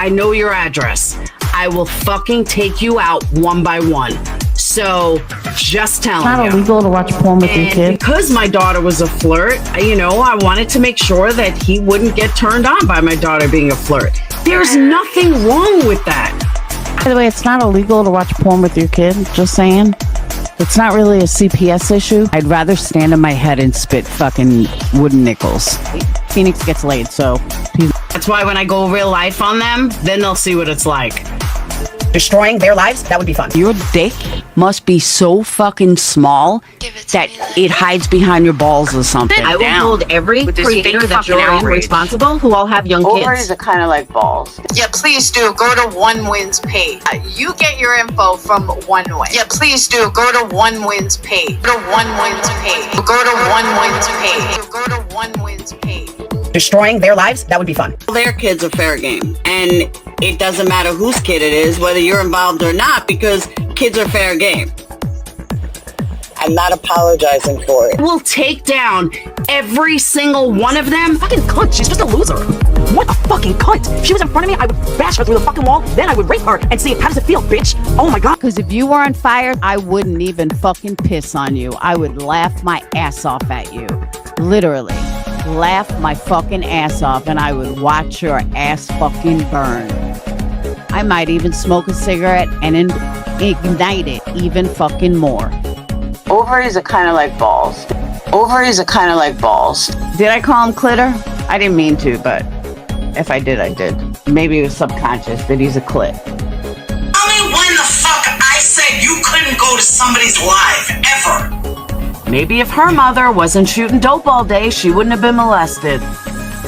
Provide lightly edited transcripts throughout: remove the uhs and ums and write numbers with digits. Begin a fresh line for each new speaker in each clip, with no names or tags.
I know your address. I will fucking take you out one by one. So, just telling you.
It's not illegal to watch porn with your kid.
Because my daughter was a flirt, I wanted to make sure that he wouldn't get turned on by my daughter being a flirt. There's nothing wrong with that.
By the way, it's not illegal to watch porn with your kid. Just saying. It's not really a CPS issue. I'd rather stand on my head and spit fucking wooden nickels. Phoenix gets laid, so...
That's why when I go real life on them, then they'll see what it's like.
Destroying their lives, that would be fun.
Your dick must be so fucking small that it hides behind your balls or something.
I will hold every creator that's responsible who all have young kids.
Ovaries are kind of like balls.
Yeah, please do. Go to One Wins page. You get your info from One Win. Yeah, please do. Go to One Wins page. Go to One Wins page. Go to One Wins page. Go to One Wins page.
Destroying their lives, that would be fun.
Their kids are fair game. And it doesn't matter whose kid it is, whether you're involved or not, because kids are fair game. I'm not apologizing for it. We'll take down every single one of them.
Fucking cunt, she's just a loser. What a fucking cunt. If she was in front of me, I would bash her through the fucking wall, then I would rape her and see how does it feel, bitch? Oh my god.
Because if you were on fire, I wouldn't even fucking piss on you. I would laugh my ass off at you. Literally. Laugh my fucking ass off and I would watch your ass fucking burn. I might even smoke a cigarette and ignite it even fucking more. Ovaries are kind of like balls. Ovaries are kind of like balls. Did I call him clitter? I didn't mean to, but if I did, I did. Maybe it was subconscious that he's a clit.
Tell me when the fuck I said you couldn't go to somebody's live, ever.
Maybe if her mother wasn't shooting dope all day, she wouldn't have been molested.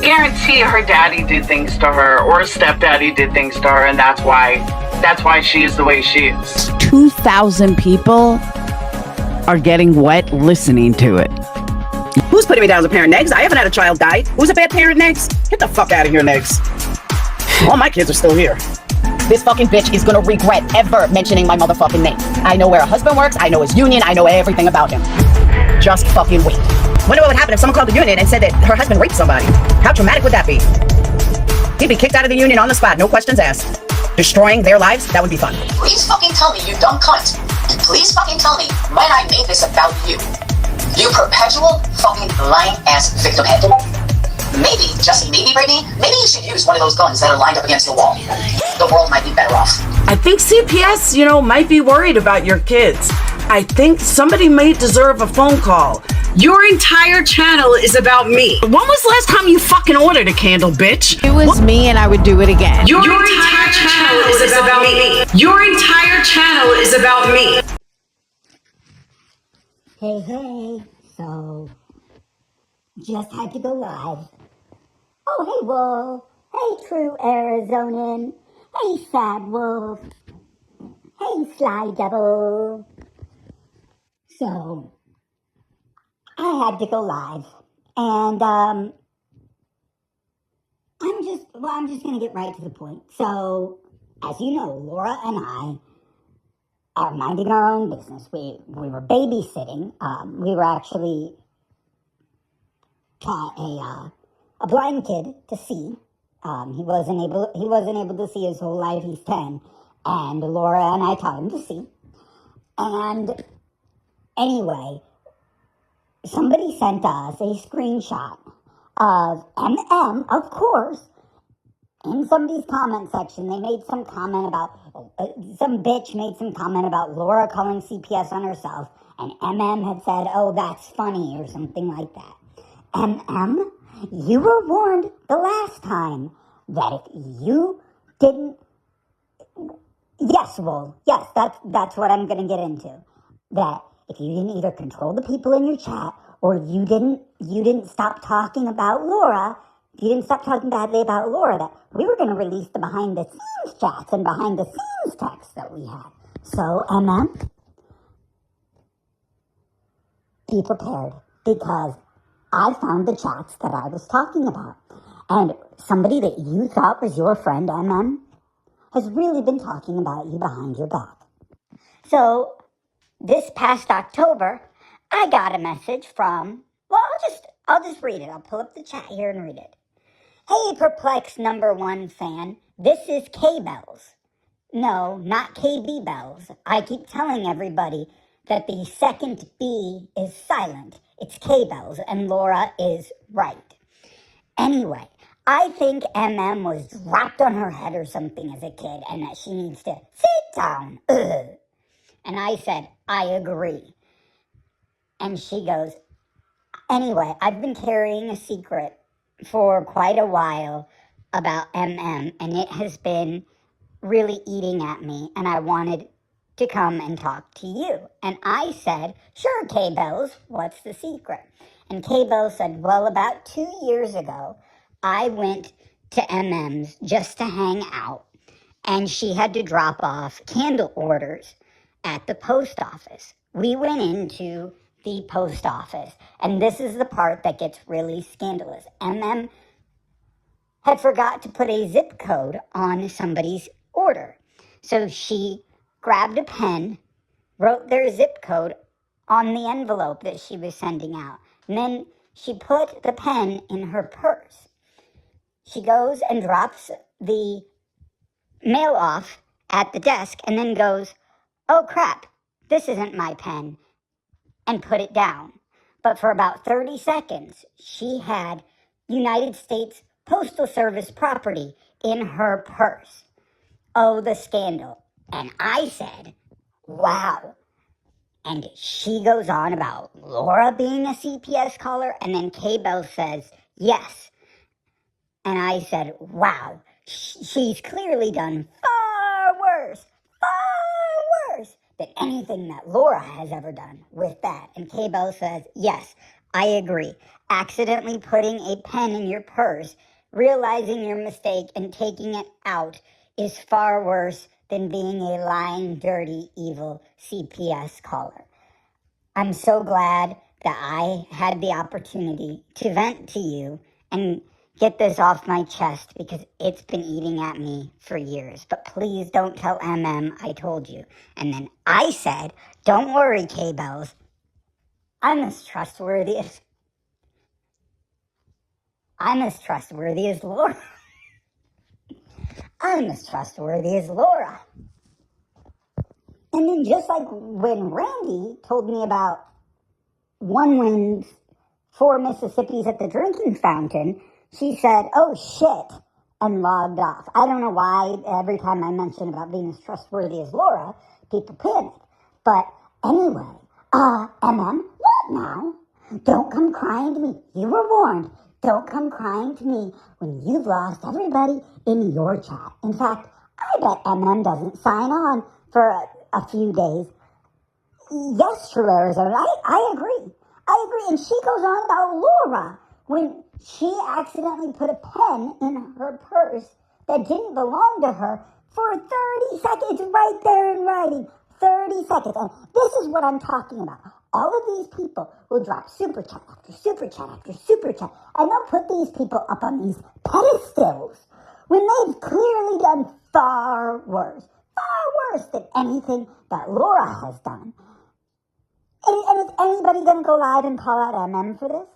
Guarantee her daddy did things to her, or her stepdaddy did things to her, and that's why she is the way she is.
2,000 people are getting wet listening to it.
Who's putting me down as a parent, Negs? I haven't had a child die. Who's a bad parent, Negs? Get the fuck out of here, Negs. All my kids are still here. This fucking bitch is gonna regret ever mentioning my motherfucking name. I know where her husband works, I know his union, I know everything about him. Just fucking wait. Wonder what would happen if someone called the union and said that her husband raped somebody. How traumatic would that be? He'd be kicked out of the union on the spot, no questions asked. Destroying their lives, that would be fun.
Please fucking tell me, you dumb cunt. And please fucking tell me when I made this about you. You perpetual fucking lying ass victim head. Maybe, just maybe, Brittany, maybe you should use one of those guns that are lined up against the wall. The world might be better off.
I think CPS, might be worried about your kids. I think somebody may deserve a phone call. Your entire channel is about me. When was the last time you fucking ordered a candle, bitch?
It was me and I would do it again.
Your entire channel is about me. Your entire channel is about me.
Hey, so just had to go live. Oh, hey, Wolf. Hey, True Arizonan. Hey, Sad Wolf. Hey, Sly Devil. So, I had to go live. And, I'm just gonna get right to the point. So, as you know, Laura and I are minding our own business. We were babysitting. We were actually taught a blind kid to see. He wasn't able to see his whole life. He's 10, and Laura and I taught him to see. And anyway, somebody sent us a screenshot of MM, of course. In somebody's comment section, they made some comment about, some bitch made some comment about Laura calling CPS on herself, and MM had said, oh, that's funny, or something like that. MM, you were warned the last time that if you didn't, yes, that's what I'm going to get into, that if you didn't either control the people in your chat, or you didn't stop talking about Laura, you didn't stop talking badly about Laura, that we were going to release the behind-the-scenes chats and behind-the-scenes texts that we had. So, MM, be prepared, because I found the chats that I was talking about. And somebody that you thought was your friend, MM, has really been talking about you behind your back. So, this past October, I got a message from, well, I'll just read it. I'll pull up the chat here and read it. Hey, Perplexed #1 fan, This is K-Bells. No, not KB Bells. I keep telling everybody that the second B is silent. It's K-Bells, and Laura is right. Anyway, I think MM was dropped on her head or something as a kid, and that she needs to sit down. Ugh. And I said, I agree. And she goes, anyway, I've been carrying a secret for quite a while about MM, and it has been really eating at me, and I wanted to come and talk to you. And I said, sure, K-Bells, what's the secret? And K-Bells said, well, about 2 years ago, I went to MM's just to hang out, and she had to drop off candle orders at the post office. We went into the post office, and this is the part that gets really scandalous. MM had forgot to put a zip code on somebody's order. So she grabbed a pen, wrote their zip code on the envelope that she was sending out, and then she put the pen in her purse. She goes and drops the mail off at the desk and then goes, oh crap, this isn't my pen, and put it down. But for about 30 seconds, she had United States Postal Service property in her purse. Oh, the scandal. And I said, wow. And she goes on about Laura being a CPS caller, and then K-Bell says, yes. And I said, wow, she's clearly done far worse than anything that Laura has ever done with that. And K-Bell says, yes, I agree. Accidentally putting a pen in your purse, realizing your mistake and taking it out is far worse than being a lying, dirty, evil CPS caller. I'm so glad that I had the opportunity to vent to you and get this off my chest because it's been eating at me for years. But please don't tell MM I told you. And then I said, don't worry, K-Bells. I'm as trustworthy as Laura. I'm as trustworthy as Laura. And then just like when Randy told me about 1 wins, 4 Mississippis at the drinking fountain, she said, oh shit, and logged off. I don't know why every time I mention about being as trustworthy as Laura, people panic. But anyway, MM, what now? Don't come crying to me. You were warned. Don't come crying to me when you've lost everybody in your chat. In fact, I bet MM doesn't sign on for a few days. Yes, True Arizona, I agree. And she goes on about Laura when she accidentally put a pen in her purse that didn't belong to her for 30 seconds. It's right there in writing. 30 seconds. And this is what I'm talking about. All of these people will drop super chat after super chat after super chat, and they'll put these people up on these pedestals when they've clearly done far worse than anything that Laura has done. And is anybody going to go live and call out MM for this?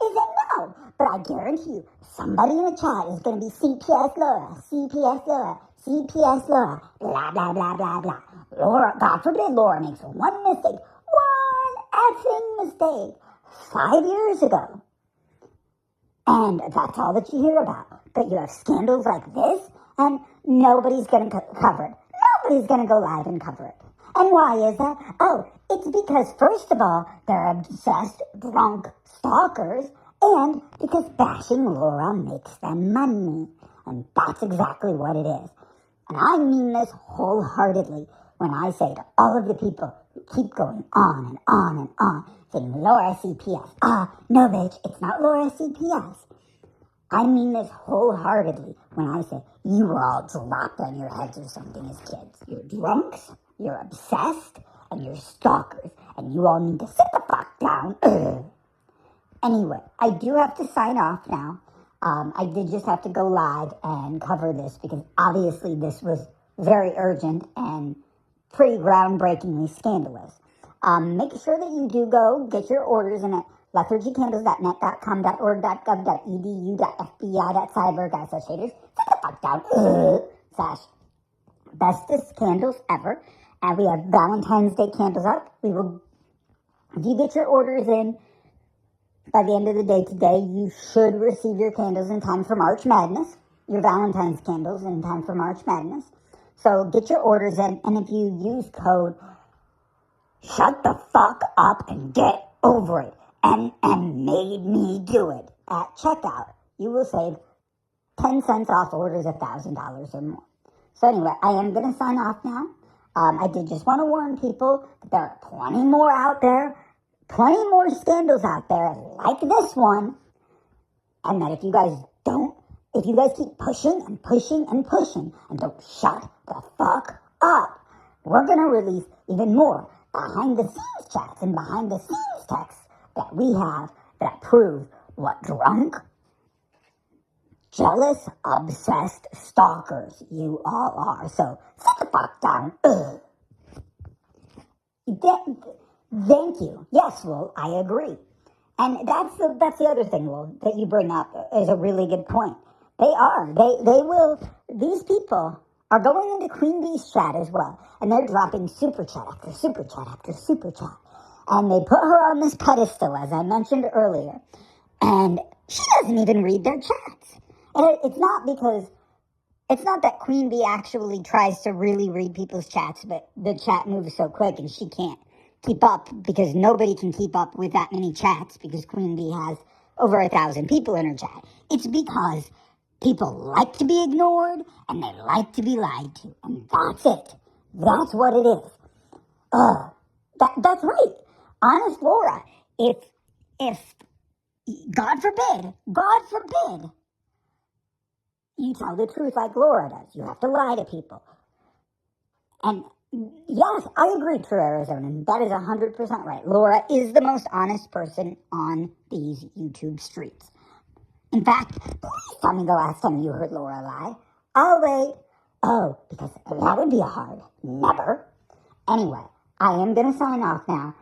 Is it? No. But I guarantee you, somebody in the chat is going to be CPS Laura, blah, blah, blah, blah, blah. Laura, God forbid Laura makes one mistake, one effing mistake 5 years ago. And that's all that you hear about. But you have scandals like this, and nobody's going to cover it. Nobody's going to go live and cover it. And why is that? Oh, it's because, first of all, they're obsessed, drunk stalkers, and because bashing Laura makes them money. And that's exactly what it is. And I mean this wholeheartedly when I say to all of the people who keep going on and on and on, saying Laura CPS. No, bitch, it's not Laura CPS. I mean this wholeheartedly when I say you were all dropped on your heads or something as kids. You're drunks, you're obsessed, and you're stalkers, and you all need to sit the fuck down. Anyway, I do have to sign off now. I did just have to go live and cover this because obviously this was very urgent and pretty groundbreakingly scandalous. Make sure that you do go get your orders in at lethargycandles.net.com.org.gov.edu.fbi.cyber.associators. Sit the fuck down. bestest candles ever. And we have Valentine's Day candles up. If you get your orders in by the end of the day today, you should receive your candles in time for March Madness. Your Valentine's candles in time for March Madness. So get your orders in, and if you use code shut the fuck up and get over it and made me do it at checkout, you will save 10 cents off orders $1,000 or more. So anyway, I am going to sign off now. I did just want to warn people that there are plenty more out there, plenty more scandals out there like this one, and that if you guys keep pushing and pushing and pushing and don't shut the fuck up, we're going to release even more behind the scenes chats and behind the scenes texts that we have that prove what drunk, jealous, obsessed stalkers you all are. So sit the fuck down. Ugh. Thank you. Yes, Will, I agree. And that's the other thing, Will, that you bring up is a really good point. These people are going into Queen Bee's chat as well, and they're dropping super chat after super chat after super chat. And they put her on this pedestal, as I mentioned earlier, and she doesn't even read their chats. And it's not that Queen Bee actually tries to really read people's chats, but the chat moves so quick and she can't keep up because nobody can keep up with that many chats because Queen Bee has over 1,000 people in her chat. It's because people like to be ignored and they like to be lied to. And that's it. That's what it is. That's right. Honest Laura, if God forbid, you tell the truth like Laura does. You have to lie to people. And yes, I agree, True Arizona. That is 100% right. Laura is the most honest person on these YouTube streets. In fact, please tell me the last time you heard Laura lie. I'll wait. Oh, because that would be a hard never. Anyway, I am going to sign off now.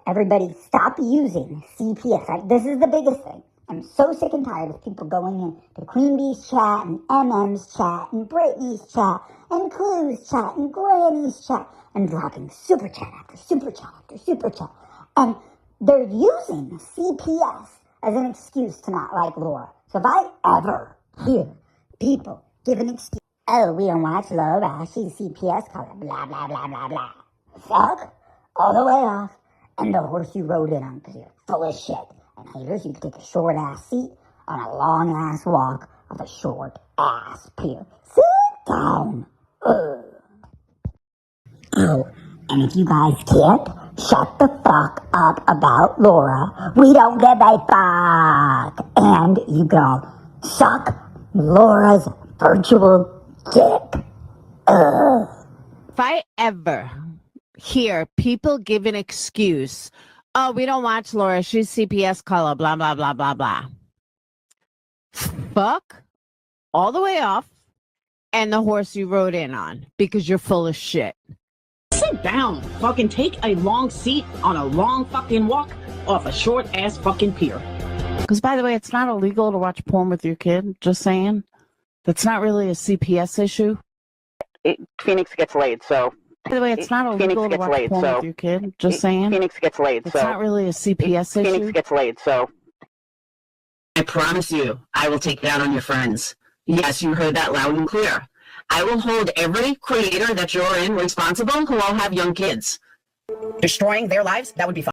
Everybody stop using CPS. This is the biggest thing. I'm so sick and tired of people going in to Queen Bee's chat and MM's chat and Brittany's chat and Clue's chat and Granny's chat and dropping super chat after super chat after super chat. And they're using CPS as an excuse to not like Laura. So if I ever hear people give an excuse, oh, we don't watch Laura, she's CPS color, blah, blah, blah, blah, blah. Fuck all the way off. And the horse you rode in on because you're full of shit. And haters, you can take a short-ass seat on a long-ass walk of a short-ass pier. Sit down. Ugh. Oh, and if you guys can't shut the fuck up about Laura, we don't give a fuck. And you can all suck Laura's virtual dick. Ugh.
If I ever hear people give an excuse, oh, we don't watch Laura, she's CPS color, blah, blah, blah, blah, blah. Fuck all the way off and the horse you rode in on because you're full of shit.
Sit down. Fucking take a long seat on a long fucking walk off a short ass fucking pier.
Because, by the way, it's not illegal to watch porn with your kid. Just saying. That's not really a CPS issue.
Phoenix gets laid, so.
By the way, it's not illegal to watch porn with your kid. Just saying.
Phoenix gets laid, so.
It's not really a CPS issue.
Phoenix gets laid, so.
I promise you, I will take that on your friends. Yes, you heard that loud and clear. I will hold every creator that you're in responsible who all have young kids.
Destroying their lives, that would be fun.